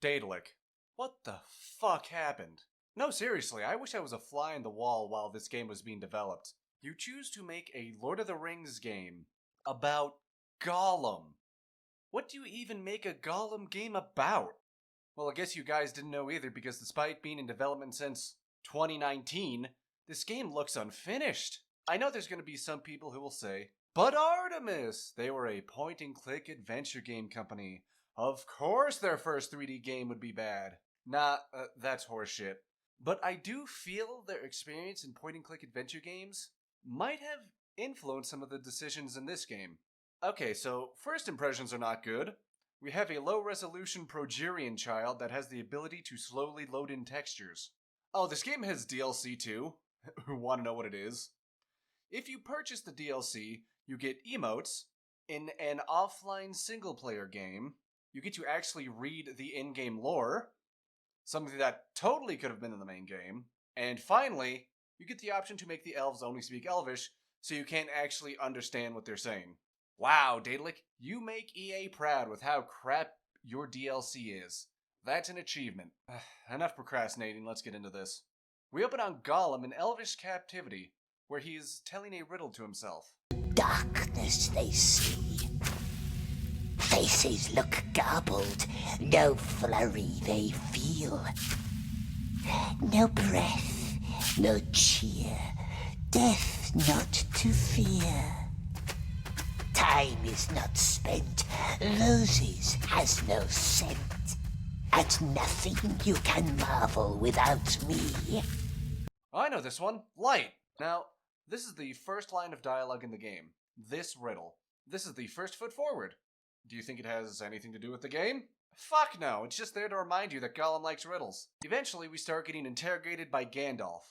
Daedalic. What the fuck happened? No, seriously, I wish I was a fly on the wall while this game was being developed. You choose to make a Lord of the Rings game about Gollum. What do you even make a Gollum game about? Well, I guess you guys didn't know either, because despite being in development since 2019, this game looks unfinished. I know there's going to be some people who will say, but Artemis! They were a point-and-click adventure game company. Of course their first 3D game would be bad. Nah, that's horseshit. But I do feel their experience in point-and-click adventure games might have influenced some of the decisions in this game. Okay, so first impressions are not good. We have a low-resolution Progerian child that has the ability to slowly load in textures. Oh, this game has DLC too. Want to know what it is? If you purchase the DLC, you get emotes. In an offline single-player game, you get to actually read the in-game lore, something that totally could have been in the main game. And finally, you get the option to make the elves only speak Elvish, so you can't actually understand what they're saying. Wow, Daedalic, you make EA proud with how crap your DLC is. That's an achievement. Enough procrastinating, let's get into this. We open on Gollum in Elvish captivity, where he is telling a riddle to himself. Darkness they see. Faces look garbled, no flurry they feel. No breath, no cheer, death not to fear. Time is not spent, roses has no scent. At nothing you can marvel without me. I know this one. Light. Now, this is the first line of dialogue in the game. This riddle. This is the first foot forward. Do you think it has anything to do with the game? Fuck no, it's just there to remind you that Gollum likes riddles. Eventually, we start getting interrogated by Gandalf.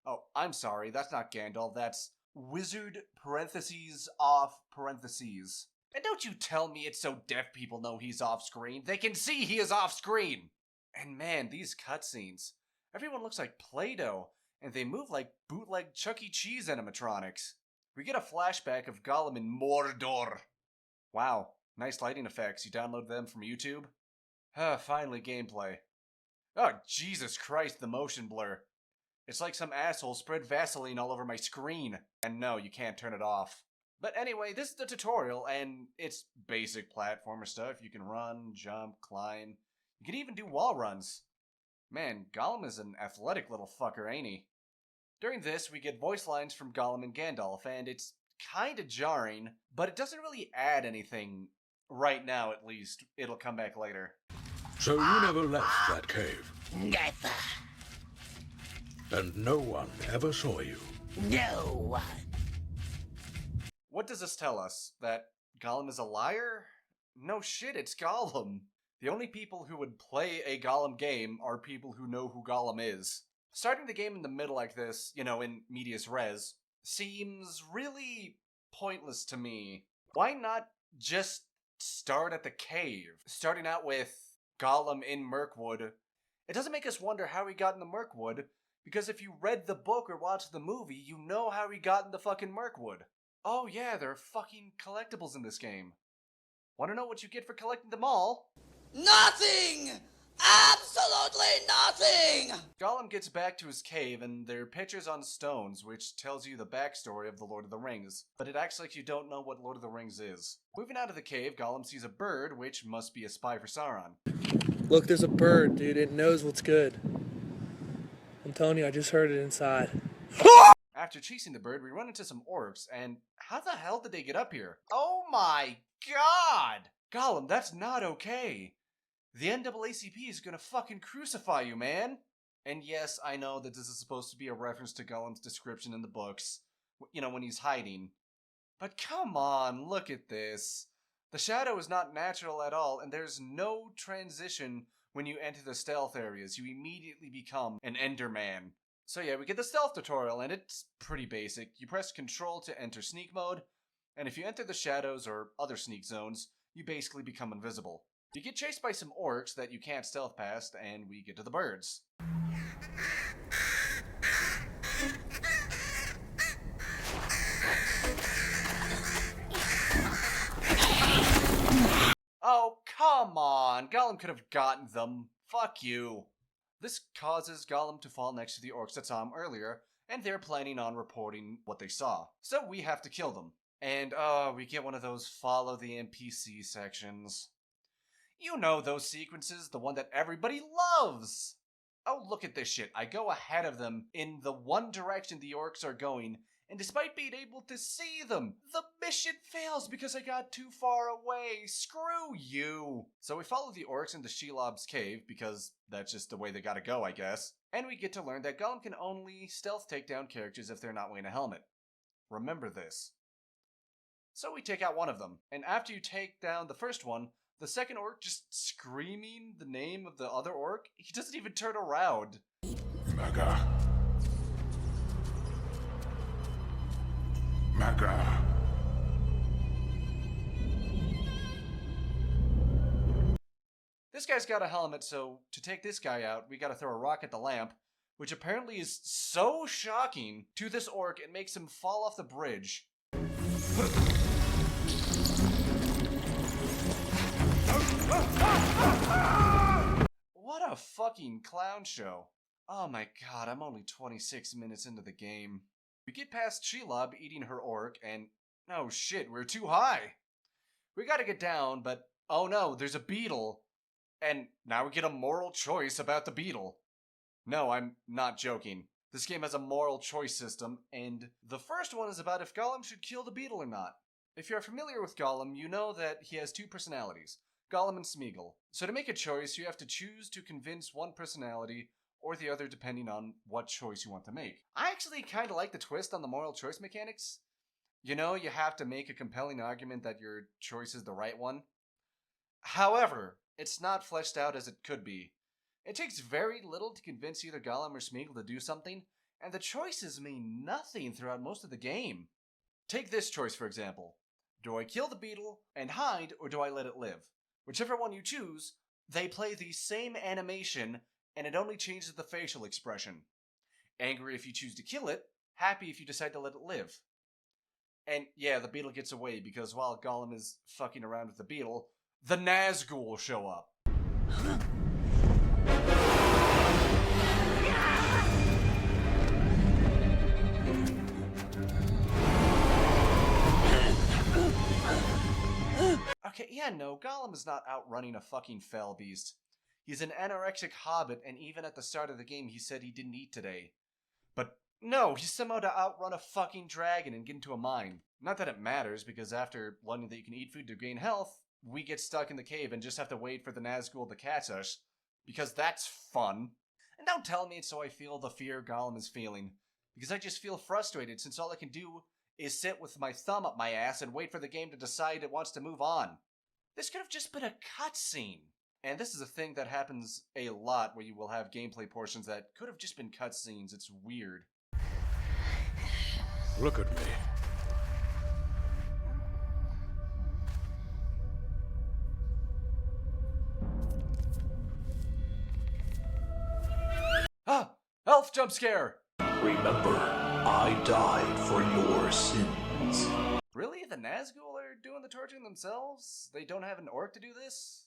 Oh, I'm sorry, that's not Gandalf, that's Wizard parentheses off parentheses. And don't you tell me it's so deaf people know he's off screen. They can see he is off screen! And man, these cutscenes. Everyone looks like Play-Doh, and they move like bootleg Chuck E. Cheese animatronics. We get a flashback of Gollum in Mordor. Wow, nice lighting effects. You download them from YouTube? Finally gameplay. Oh, Jesus Christ, the motion blur. It's like some asshole spread Vaseline all over my screen. And no, you can't turn it off. But anyway, this is the tutorial, and it's basic platformer stuff. You can run, jump, climb. You can even do wall runs. Man, Gollum is an athletic little fucker, ain't he? During this, we get voice lines from Gollum and Gandalf, and it's kinda jarring, but it doesn't really add anything right now, at least. It'll come back later. So you never left that cave? Never. And no one ever saw you? No one. What does this tell us? That Gollum is a liar? No shit, it's Gollum. The only people who would play a Gollum game are people who know who Gollum is. Starting the game in the middle like this, in medias res, seems really pointless to me. Why not just start at the cave? Starting out with Gollum in Mirkwood. It doesn't make us wonder how he got into Mirkwood, because if you read the book or watched the movie, you know how he got into fucking Mirkwood. Oh yeah, there are fucking collectibles in this game. Wanna know what you get for collecting them all? Nothing! Absolutely nothing! Gollum gets back to his cave, and there are pictures on stones, which tells you the backstory of the Lord of the Rings, but it acts like you don't know what Lord of the Rings is. Moving out of the cave, Gollum sees a bird, which must be a spy for Sauron. Look, there's a bird, dude. It knows what's good. I'm telling you, I just heard it inside. After chasing the bird, we run into some orcs, and how the hell did they get up here? Oh my god! Gollum, that's not okay. The NAACP is gonna fucking crucify you, man. And yes, I know that this is supposed to be a reference to Gollum's description in the books, when he's hiding. But come on, look at this. The shadow is not natural at all, and there's no transition when you enter the stealth areas. You immediately become an Enderman. So yeah, we get the stealth tutorial, and it's pretty basic. You press Control to enter sneak mode, and if you enter the shadows or other sneak zones, you basically become invisible. You get chased by some orcs that you can't stealth past, and we get to the birds. Oh, Come on, Gollum could have gotten them. Fuck you. This causes Gollum to fall next to the orcs that saw him earlier, and they're planning on reporting what they saw. So we have to kill them. And, we get one of those follow the NPC sections. You know those sequences, the one that everybody loves! Oh, look at this shit. I go ahead of them in the one direction the orcs are going, and despite being able to see them, the mission fails because I got too far away. Screw you! So we follow the orcs into Shelob's cave, because that's just the way they gotta go, I guess. And we get to learn that Gollum can only stealth take down characters if they're not wearing a helmet. Remember this. So we take out one of them, and after you take down the first one, the second orc just screaming the name of the other orc, he doesn't even turn around. Maga. Maga. This guy's got a helmet, so to take this guy out, we gotta throw a rock at the lamp, which apparently is so shocking to this orc it makes him fall off the bridge. What a fucking clown show. Oh my god, I'm only 26 minutes into the game. We get past Shelob eating her orc, and oh shit, we're too high. We gotta get down, but oh no, there's a beetle. And now we get a moral choice about the beetle. No, I'm not joking. This game has a moral choice system, and the first one is about if Gollum should kill the beetle or not. If you're familiar with Gollum, you know that he has two personalities, Gollum and Smeagol. So to make a choice, you have to choose to convince one personality or the other depending on what choice you want to make. I actually kind of like the twist on the moral choice mechanics. You know, you have to make a compelling argument that your choice is the right one. However, it's not fleshed out as it could be. It takes very little to convince either Gollum or Smeagol to do something, and the choices mean nothing throughout most of the game. Take this choice, for example. Do I kill the beetle and hide, or do I let it live? Whichever one you choose, they play the same animation, and it only changes the facial expression. Angry if you choose to kill it, happy if you decide to let it live. And yeah, the beetle gets away because while Gollum is fucking around with the beetle, the Nazgul show up. Okay, yeah, no, Gollum is not outrunning a fucking fell beast. He's an anorexic hobbit, and even at the start of the game he said he didn't eat today. But no, he's somehow to outrun a fucking dragon and get into a mine. Not that it matters, because after learning that you can eat food to gain health, we get stuck in the cave and just have to wait for the Nazgul to catch us, because that's fun. And don't tell me it's so I feel the fear Gollum is feeling, because I just feel frustrated since all I can do is sit with my thumb up my ass and wait for the game to decide it wants to move on. This could have just been a cutscene. And this is a thing that happens a lot where you will have gameplay portions that could have just been cutscenes. It's weird. Look at me. Ah! Elf jump scare! Remember, I died for your sins. Really? The Nazgul are doing the torturing themselves? They don't have an orc to do this?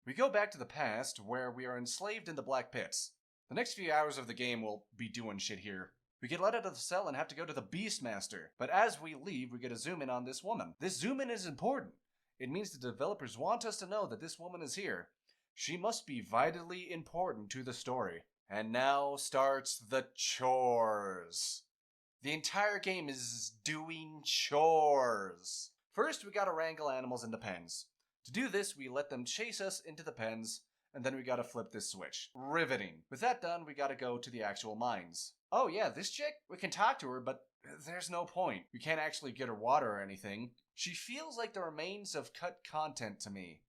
We go back to the past, where we are enslaved in the Black Pits. The next few hours of the game will be doing shit here. We get let out of the cell and have to go to the Beastmaster. But as we leave, we get a zoom in on this woman. This zoom in is important. It means the developers want us to know that this woman is here. She must be vitally important to the story. And now starts the chores. The entire game is doing chores. First, we gotta wrangle animals into pens. To do this, we let them chase us into the pens, and then we gotta flip this switch. Riveting. With that done, we gotta go to the actual mines. Oh yeah, this chick? We can talk to her, but there's no point. We can't actually get her water or anything. She feels like the remains of cut content to me.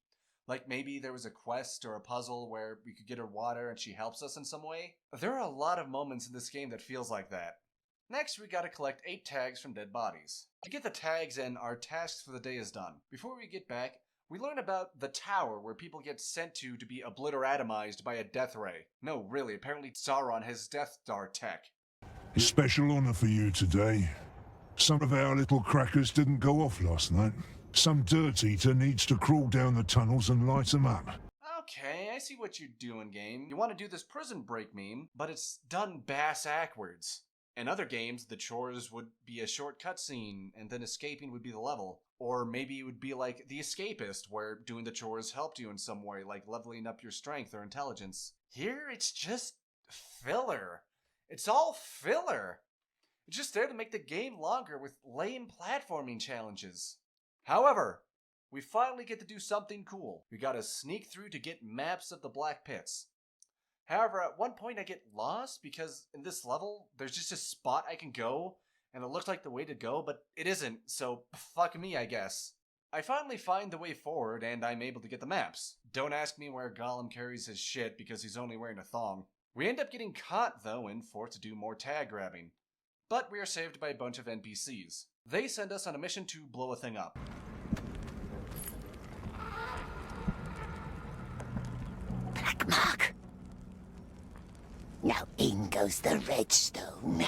Like maybe there was a quest or a puzzle where we could get her water and she helps us in some way. There are a lot of moments in this game that feels like that. Next, we gotta collect 8 tags from dead bodies. To get the tags in, our tasks for the day is done. Before we get back, we learn about the tower where people get sent to be obliteratomized by a death ray. No, really, apparently Sauron has Death Star tech. A special honor for you today. Some of our little crackers didn't go off last night. Some dirt eater needs to crawl down the tunnels and light them up. Okay, I see what you're doing, game. You want to do this prison break meme, but it's done bass-ackwards. In other games, the chores would be a short cutscene, and then escaping would be the level. Or maybe it would be like The Escapist, where doing the chores helped you in some way, like leveling up your strength or intelligence. Here, it's just filler. It's all filler. It's just there to make the game longer with lame platforming challenges. However, we finally get to do something cool. We gotta sneak through to get maps of the Black Pits. However, at one point I get lost because in this level, there's just a spot I can go, and it looks like the way to go, but it isn't, so fuck me, I guess. I finally find the way forward, and I'm able to get the maps. Don't ask me where Gollum carries his shit because he's only wearing a thong. We end up getting caught, though, and forced to do more tag grabbing. But we are saved by a bunch of NPCs. They send us on a mission to blow a thing up. Black mark. Now in goes the redstone.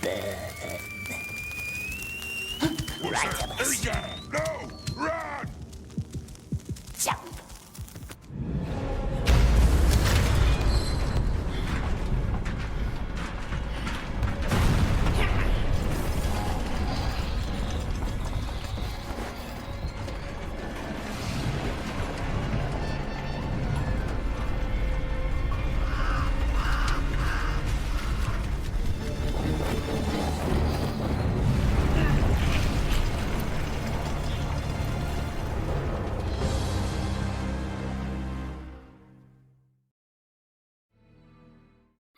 Burn. Right of us. No! Run! Jump.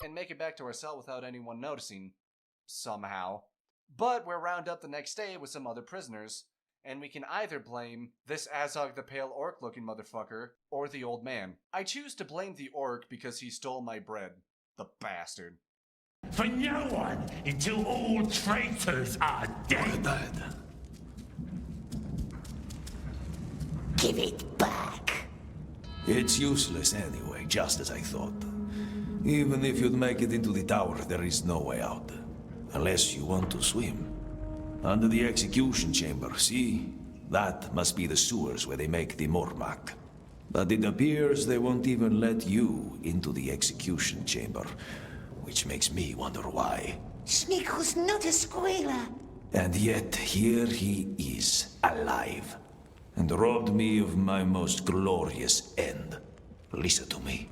And make it back to our cell without anyone noticing. Somehow. But we're round up the next day with some other prisoners, and we can either blame this Azog the Pale Orc looking motherfucker, or the old man. I choose to blame the orc because he stole my bread. The bastard. For no one until all traitors are dead. Give it back. It's useless anyway, just as I thought. Even if you'd make it into the tower, there is no way out. Unless you want to swim. Under the execution chamber, see? That must be the sewers where they make the Mormak. But it appears they won't even let you into the execution chamber. Which makes me wonder why. Smeagol's not a squealer. And yet, here he is, alive. And robbed me of my most glorious end. Listen to me.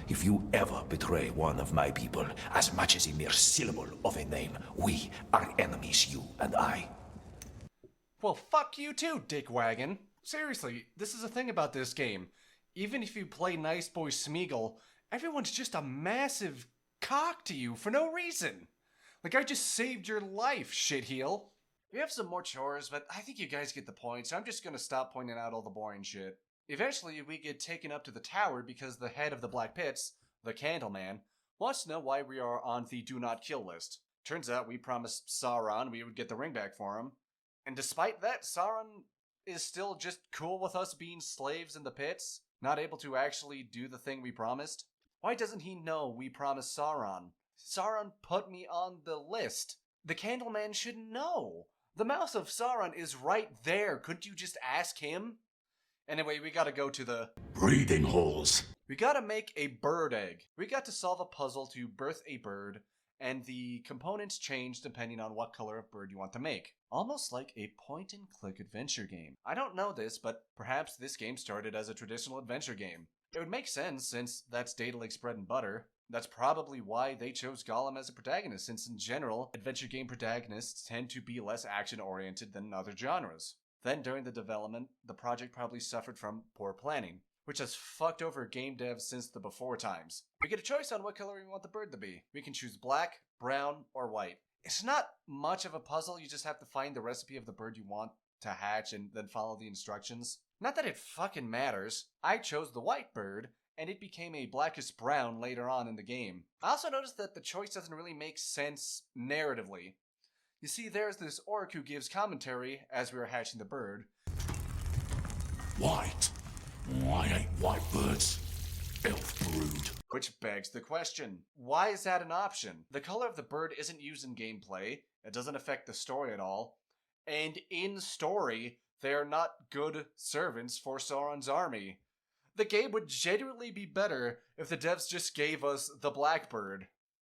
If you ever betray one of my people, as much as a mere syllable of a name, we are enemies, you and I. Well, fuck you too, dickwagon. Seriously, this is the thing about this game. Even if you play Nice Boy Smeagol, everyone's just a massive cock to you for no reason. Like, I just saved your life, shitheel. We have some more chores, but I think you guys get the point, so I'm just gonna stop pointing out all the boring shit. Eventually, we get taken up to the tower because the head of the Black Pits, the Candleman, wants to know why we are on the Do Not Kill list. Turns out we promised Sauron we would get the ring back for him. And despite that, Sauron is still just cool with us being slaves in the pits, not able to actually do the thing we promised. Why doesn't he know we promised Sauron? Sauron put me on the list. The Candleman should know. The mouth of Sauron is right there. Couldn't you just ask him? Anyway, we gotta go to the Breathing holes. We gotta make a bird egg. We got to solve a puzzle to birth a bird, and the components change depending on what color of bird you want to make. Almost like a point-and-click adventure game. I don't know this, but perhaps this game started as a traditional adventure game. It would make sense since that's Daedalic's bread and butter. That's probably why they chose Gollum as a protagonist, since in general, adventure game protagonists tend to be less action-oriented than other genres. Then, during the development, the project probably suffered from poor planning, which has fucked over game devs since the before times. We get a choice on what color we want the bird to be. We can choose black, brown, or white. It's not much of a puzzle, you just have to find the recipe of the bird you want to hatch and then follow the instructions. Not that it fucking matters. I chose the white bird, and it became a blackish brown later on in the game. I also noticed that the choice doesn't really make sense narratively. You see, there's this orc who gives commentary as we were hatching the bird. White. I hate white birds. Elf brood. Which begs the question, why is that an option? The color of the bird isn't used in gameplay, it doesn't affect the story at all, and in story, they are not good servants for Sauron's army. The game would genuinely be better if the devs just gave us the blackbird.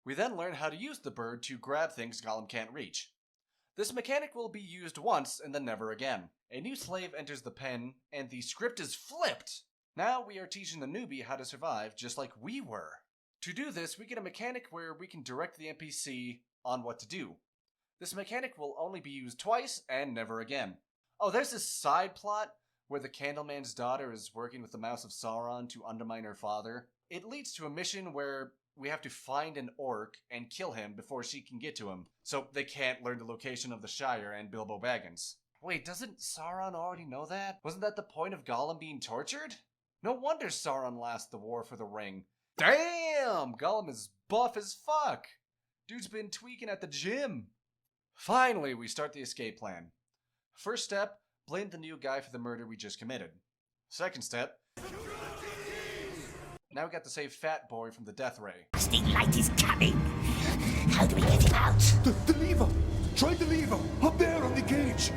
We then learn how to use the bird to grab things Gollum can't reach. This mechanic will be used once and then never again. A new slave enters the pen, and the script is flipped! Now we are teaching the newbie how to survive just like we were. To do this, we get a mechanic where we can direct the NPC on what to do. This mechanic will only be used twice and never again. Oh, there's this side plot where the Candleman's daughter is working with the Mouse of Sauron to undermine her father. It leads to a mission where we have to find an orc and kill him before she can get to him, so they can't learn the location of the Shire and Bilbo Baggins. Wait, doesn't Sauron already know that? Wasn't that the point of Gollum being tortured? No wonder Sauron lost the war for the ring. Damn! Gollum is buff as fuck! Dude's been tweaking at the gym. Finally, we start the escape plan. First step, blame the new guy for the murder we just committed. Second step, now we got to save Fat Boy from the death ray. Rusting light is coming. How do we get him out? The lever! Try the lever! Up there on the gauge!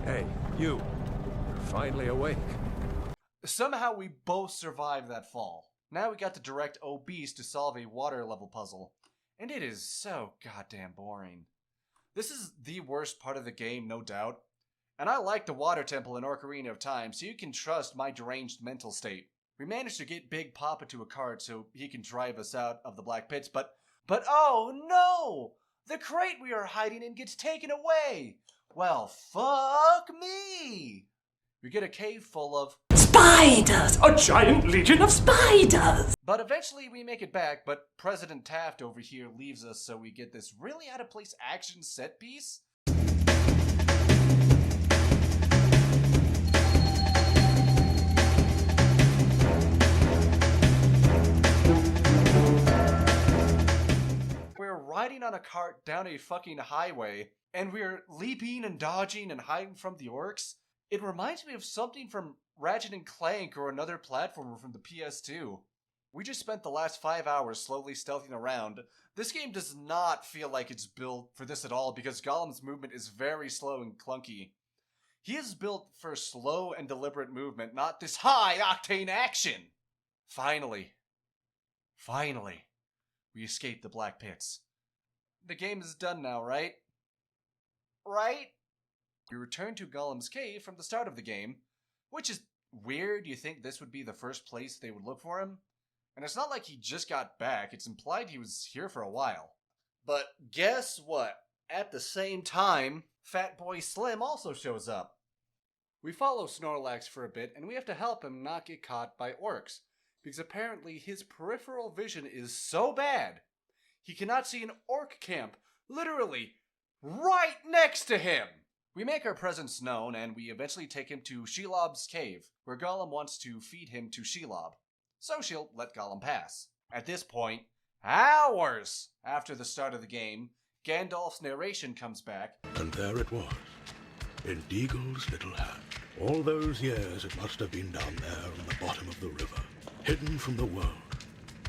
Hey, you. You're finally awake. Somehow we both survived that fall. Now we got to direct Obese to solve a water level puzzle. And it is so goddamn boring. This is the worst part of the game, no doubt. And I like the water temple in Ocarina of Time, so you can trust my deranged mental state. We managed to get Big Papa to a cart so he can drive us out of the Black Pits, but oh no! The crate we are hiding in gets taken away! Well, fuck me! We get a cave full of Spiders! A giant legion of spiders! But eventually we make it back, but President Taft over here leaves us, so we get this really out-of-place action set piece. We're riding on a cart down a fucking highway, and we're leaping and dodging and hiding from the orcs. It reminds me of something from Ratchet and Clank or another platformer from the PS2. We just spent the last 5 hours slowly stealthing around. This game does not feel like it's built for this at all because Gollum's movement is very slow and clunky. He is built for slow and deliberate movement, not this high-octane action! Finally, we escaped the Black Pits. The game is done now, right? Right? We return to Gollum's cave from the start of the game, which is weird. You think this would be the first place they would look for him? And it's not like he just got back, it's implied he was here for a while. But guess what? At the same time, Fat Boy Slim also shows up. We follow Snorlax for a bit, and we have to help him not get caught by orcs, because apparently his peripheral vision is so bad, he cannot see an orc camp, literally, right next to him! We make our presence known, and we eventually take him to Shelob's cave, where Gollum wants to feed him to Shelob. So she'll let Gollum pass. At this point, hours after the start of the game, Gandalf's narration comes back. And there it was, in Deagle's little hand. All those years it must have been down there on the bottom of the river, hidden from the world,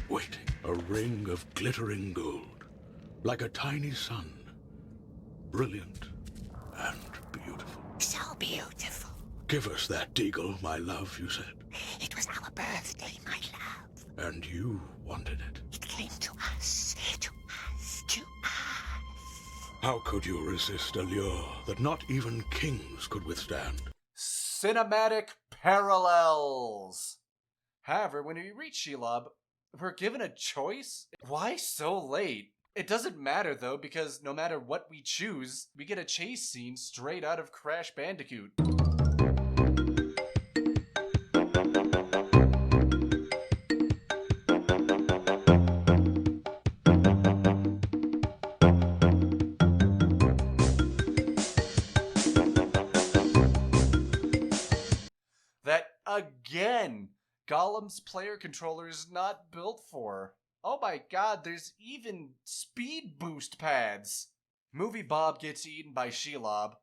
waiting. A ring of glittering gold, like a tiny sun, brilliant and beautiful. So beautiful. Give us that, Deagle, my love, you said. It was our birthday, my love. And you wanted it. It came to us, to us, to us. How could you resist a lure that not even kings could withstand? Cinematic parallels! However, when we reach Shelob, we're given a choice? Why so late? It doesn't matter though, because no matter what we choose, we get a chase scene straight out of Crash Bandicoot. That, again, Gollum's player controller is not built for. Oh my god, there's even speed boost pads. Movie Bob gets eaten by Shelob,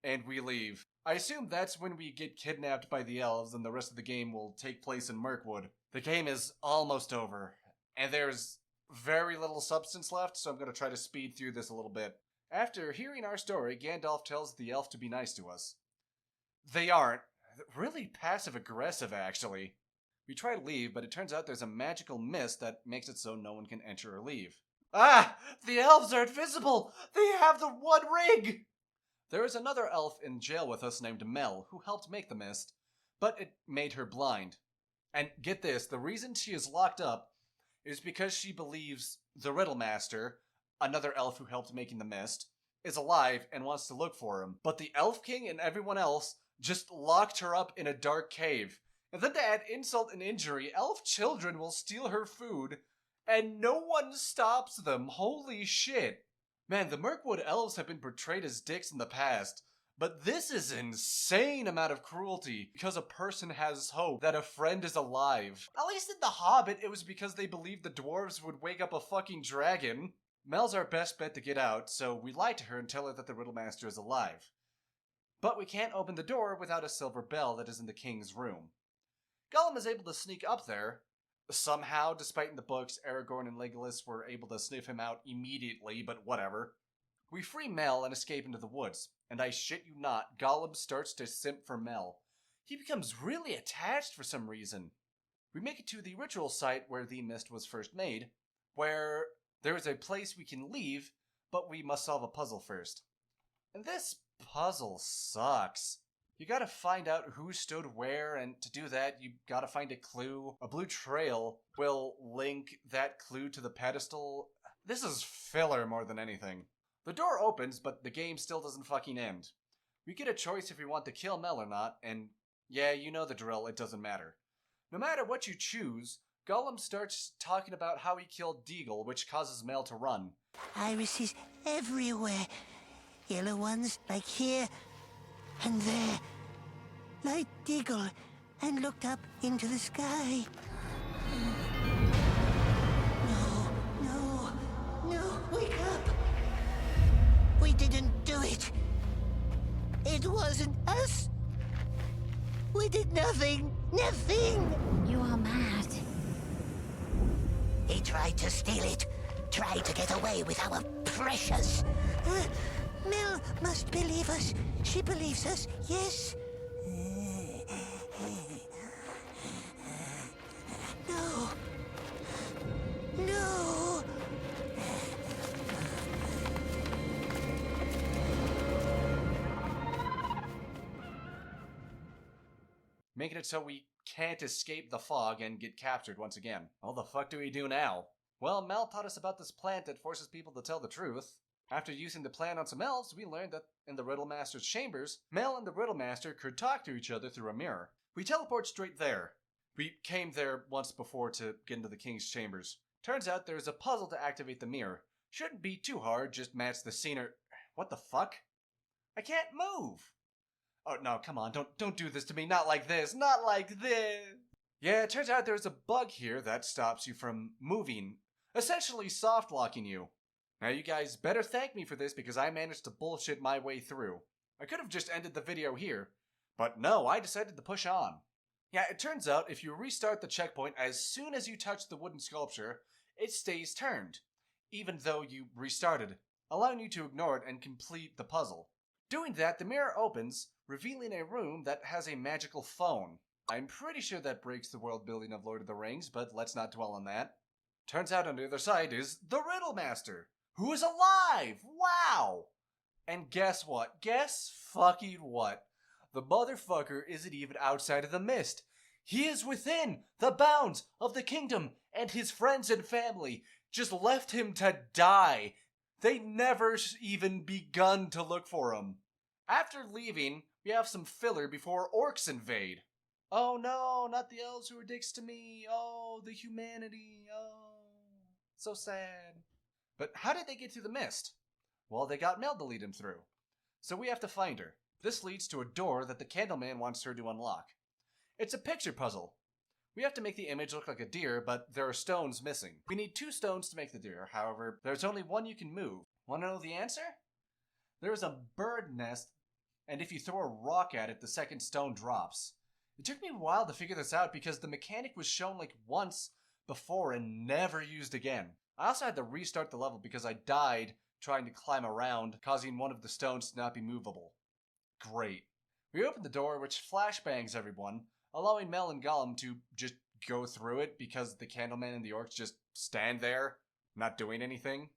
and we leave. I assume that's when we get kidnapped by the elves and the rest of the game will take place in Mirkwood. The game is almost over, and there's very little substance left, so I'm going to try to speed through this a little bit. After hearing our story, Gandalf tells the elf to be nice to us. They aren't. Really passive-aggressive, actually. We try to leave, but it turns out there's a magical mist that makes it so no one can enter or leave. Ah! The elves are invisible! They have the One Ring! There is another elf in jail with us named Mel, who helped make the mist, but it made her blind. And get this, the reason she is locked up is because she believes the Riddle Master, another elf who helped making the mist, is alive and wants to look for him. But the Elf King and everyone else just locked her up in a dark cave. And then to add insult and injury, elf children will steal her food, and no one stops them. Holy shit. Man, the Mirkwood elves have been portrayed as dicks in the past, but this is an insane amount of cruelty because a person has hope that a friend is alive. At least in The Hobbit, it was because they believed the dwarves would wake up a fucking dragon. Mel's our best bet to get out, so we lie to her and tell her that the Riddlemaster is alive. But we can't open the door without a silver bell that is in the king's room. Gollum is able to sneak up there. Somehow, despite in the books, Aragorn and Legolas were able to sniff him out immediately, but whatever. We free Mel and escape into the woods, and I shit you not, Gollum starts to simp for Mel. He becomes really attached for some reason. We make it to the ritual site where the mist was first made, where there is a place we can leave, but we must solve a puzzle first. And this puzzle sucks. You gotta find out who stood where, and to do that, you gotta find a clue. A blue trail will link that clue to the pedestal. This is filler more than anything. The door opens, but the game still doesn't fucking end. We get a choice if we want to kill Mel or not, and yeah, you know the drill, it doesn't matter. No matter what you choose, Gollum starts talking about how he killed Deagle, which causes Mel to run. Irises everywhere. Yellow ones, like here and there. Like Deagle, and looked up into the sky. No, wake up! We didn't do it. It wasn't us. We did nothing. You are mad. He tried to steal it. Tried to get away with our precious. Mel must believe us. She believes us, yes? No. Making it so we can't escape the fog and get captured once again. What the fuck do we do now? Well, Mel taught us about this plant that forces people to tell the truth. After using the plant on some elves, we learned that in the Riddlemaster's chambers, Mel and the Riddlemaster could talk to each other through a mirror. We teleport straight there. We came there once before to get into the king's chambers. Turns out there's a puzzle to activate the mirror. Shouldn't be too hard, just match the scenery. What the fuck? I can't move! Oh no, come on, don't do this to me, not like this, not like this! Yeah, it turns out there's a bug here that stops you from moving, essentially soft-locking you. Now you guys better thank me for this because I managed to bullshit my way through. I could have just ended the video here, but no, I decided to push on. Yeah, it turns out if you restart the checkpoint as soon as you touch the wooden sculpture, it stays turned, even though you restarted, allowing you to ignore it and complete the puzzle. Doing that, the mirror opens, revealing a room that has a magical phone. I'm pretty sure that breaks the world building of Lord of the Rings, but let's not dwell on that. Turns out on the other side is the Riddlemaster, who is alive! Wow! And guess what? Guess fucking what? The motherfucker isn't even outside of the mist. He is within the bounds of the kingdom, and his friends and family just left him to die. They never even begun to look for him. After leaving, we have some filler before orcs invade. Oh no, not the elves who are dicks to me. Oh, the humanity. Oh, so sad. But how did they get through the mist? Well, they got Mel to lead him through. So we have to find her. This leads to a door that the Candleman wants her to unlock. It's a picture puzzle. We have to make the image look like a deer, but there are stones missing. We need 2 stones to make the deer. However, there's only one you can move. Want to know the answer? There is a bird nest, and if you throw a rock at it, the second stone drops. It took me a while to figure this out because the mechanic was shown like once before and never used again. I also had to restart the level because I died trying to climb around, causing one of the stones to not be movable. Great. We open the door, which flashbangs everyone, allowing Mel and Gollum to just go through it because the Candleman and the orcs just stand there, not doing anything.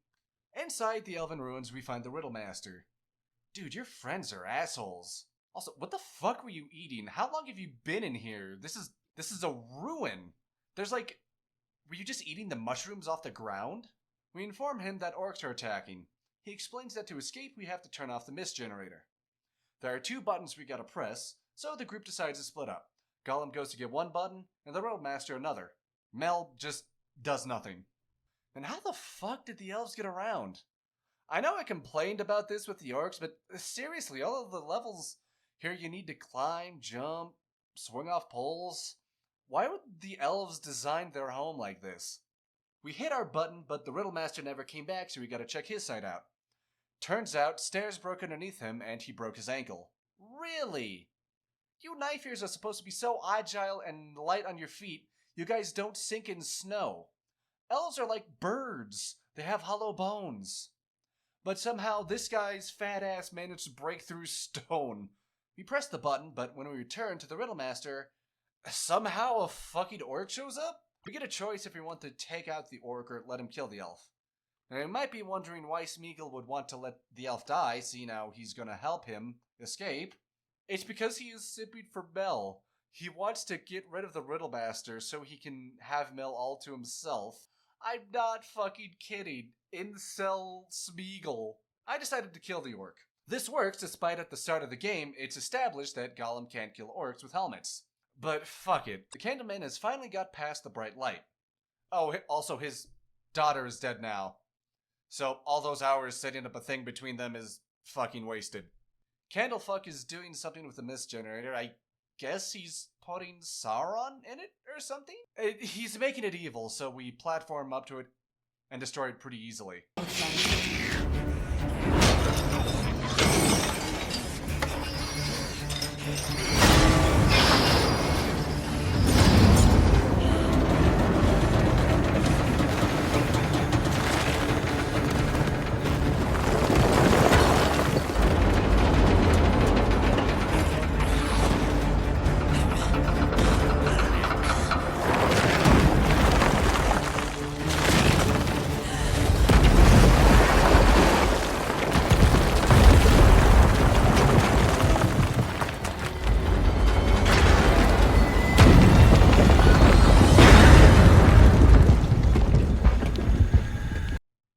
Inside the elven ruins, we find the Riddlemaster. Dude, your friends are assholes. Also, what the fuck were you eating? How long have you been in here? This is a ruin. There's like... Were you just eating the mushrooms off the ground? We inform him that orcs are attacking. He explains that to escape, we have to turn off the mist generator. There are 2 buttons we gotta press, so the group decides to split up. Gollum goes to get one button, and the Roadmaster another. Mel just does nothing. And how the fuck did the elves get around? I know I complained about this with the orcs, but seriously, all of the levels here you need to climb, jump, swing off poles. Why would the elves design their home like this? We hit our button, but the Riddlemaster never came back, so we gotta check his side out. Turns out, stairs broke underneath him, and he broke his ankle. Really? You knife ears are supposed to be so agile and light on your feet, you guys don't sink in snow. Elves are like birds. They have hollow bones. But somehow, this guy's fat ass managed to break through stone. We press the button, but when we return to the Riddlemaster, somehow a fucking orc shows up? We get a choice if we want to take out the orc or let him kill the elf. Now you might be wondering why Smeagol would want to let the elf die, seeing how he's gonna help him escape. It's because he is simping for Mel. He wants to get rid of the Riddlemaster so he can have Mel all to himself. I'm not fucking kidding. Incel Smeagol. I decided to kill the orc. This works despite at the start of the game, it's established that Gollum can't kill orcs with helmets. But fuck it. The Candleman has finally got past the bright light. Oh, also his daughter is dead now. So all those hours setting up a thing between them is fucking wasted. Candlefuck is doing something with the mist generator. I guess he's putting Sauron in it or something? He's making it evil, so we platform up to it and destroy it pretty easily.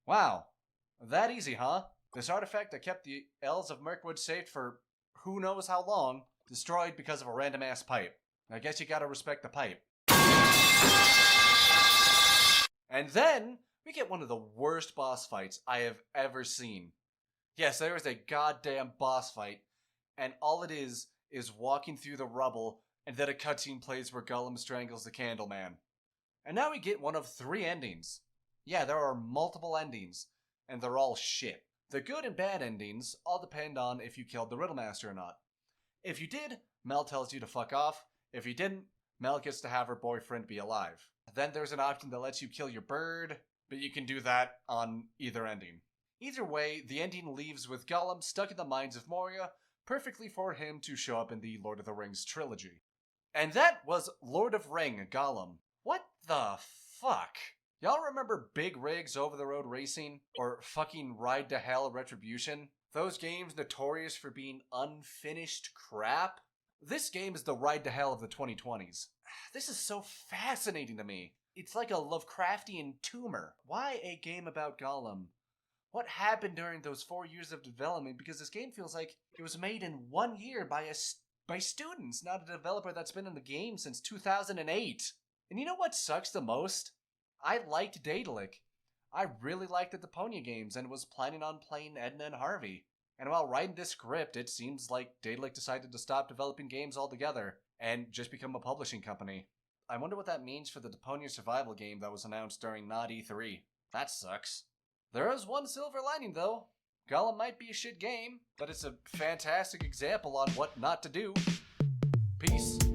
Wow, that easy, huh? This artifact that kept the Elves of Mirkwood safe for who knows how long, destroyed because of a random ass pipe. I guess you gotta respect the pipe. And then, we get one of the worst boss fights I have ever seen. Yes, there is a goddamn boss fight, and all it is walking through the rubble, and then a cutscene plays where Gollum strangles the Candleman. And now we get one of 3 endings. Yeah, there are multiple endings, and they're all shit. The good and bad endings all depend on if you killed the Riddlemaster or not. If you did, Mel tells you to fuck off. If you didn't, Mel gets to have her boyfriend be alive. Then there's an option that lets you kill your bird, but you can do that on either ending. Either way, the ending leaves with Gollum stuck in the mines of Moria, perfectly for him to show up in the Lord of the Rings trilogy. And that was Lord of Ring Gollum. What the fuck? Y'all remember Big Rigs Over the Road Racing? Or fucking Ride to Hell Retribution? Those games notorious for being unfinished crap? This game is the Ride to Hell of the 2020s. This is so fascinating to me. It's like a Lovecraftian tumor. Why a game about Gollum? What happened during those 4 years of development? Because this game feels like it was made in 1 year by students, not a developer that's been in the game since 2008. And you know what sucks the most? I liked Daedalic. I really liked the Deponia games and was planning on playing Edna and Harvey. And while writing this script, it seems like Daedalic decided to stop developing games altogether and just become a publishing company. I wonder what that means for the Deponia survival game that was announced during not E3. That sucks. There is one silver lining though. Gollum might be a shit game, but it's a fantastic example on what not to do. Peace.